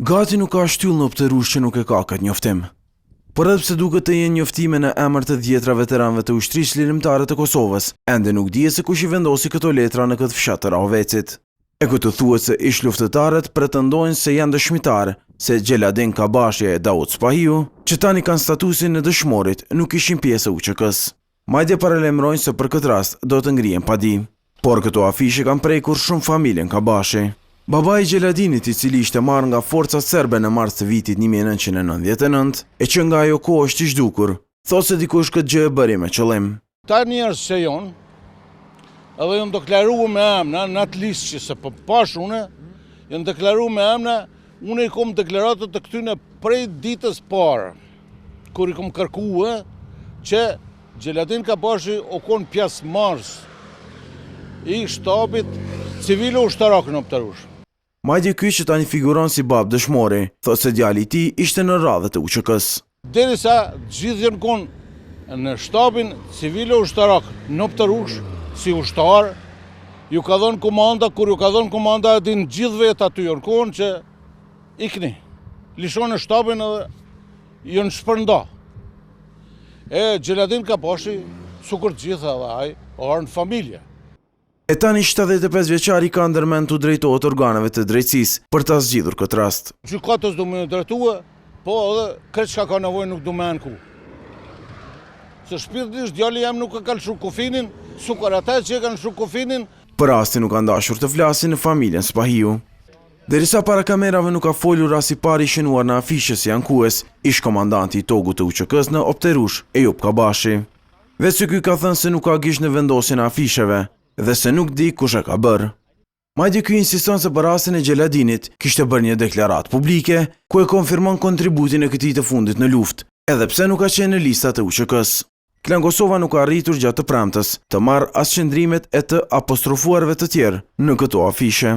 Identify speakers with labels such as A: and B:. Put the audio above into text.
A: Gati nuk ka shtyllë në Opterush që nuk e ka këtë njoftim. Por edhe pse duket të jenë njoftime në emër të dhjetra veteranëve të ushtrisë lirimtare të Kosovës, ende nuk dihet se kush i vendosi këto letra në këtë fshat të Rahovecit. E këtë thuhet se ish luftëtarët pretendojnë se janë dëshmitarë se Gjeladin Kabashja e Daud Spahiu, që tani kanë statusin e dëshmorit, nuk ishin pjesë e UÇK-s. Madje paralajmërojnë se për këtë rast do të ngrihen padi. Por këto afishe kanë prekur shumë familjen Kabashi. Babai i Gjeladinit, i cili ishte marrë nga forcat serbe në mars të vitit 1999, e që nga ajo kohë është i zhdukur, thotë se dikush këtë gjë e bëri me qëllim.
B: Ta njerëz që jonë, edhe jënë deklaruar me emna në atë listë që se pash une, jënë deklaruar me emna, une i kom deklaratët të këtyne prej ditës parë, kur i kom kërkuar që Gjeladin Kabashi o konë pjesë marrës i shtabit civile ushtarak në Opterush.
A: Madje ky që tani figuron si bab dëshmori, thotë se djali i tij ishte në radhët e UÇK-s.
B: Derisa gjithë janë konë në shtabin civile ushtarak në Opterush, si ushtar, ju ka dhënë komanda, kur ju ka dhënë komanda e din gjithë vetë aty janë konë që ikni, lishon e shtabin edhe janë shpërnda. E Gjeladin Kabashi, sukur gjithë edhe aj, orë në familje.
A: E tani 75 vjeçari ka ndërmend të drejtohet organeve të drejtësisë për ta zgjidhur këtë rast.
B: Gjykatës do më drejtua, po edhe këtë çka ka nevojë nuk do më anku. Se shpirtisht djali jam nuk e ka lëshu kufinin, sukur ata që e kanë lëshu kufinin.
A: Për rastin nuk kanë dashur të flasin në familjen Spahiu. Derisa para kamerave nuk ka folur as i pari shënuar në afishe si ankues, ish komandanti i togut të UÇK-s në Opterush, Ejup Kabashi. Vetë ky ka thënë se nuk ka gisht në vendosjen e afisheve dhe se nuk di kush e ka bërë. Madje ky insiston se për rastin e Gjeladinit kishte bërë një deklaratë publike ku e konfirmon kontributin e këtij të fundit në luftë, edhe pse nuk ka qenë në listat e UÇK-s. Klan Kosova nuk ka arritur gjatë të premtës të marrë as qëndrimet e të apostrofuarve të tjerë në këto afishe.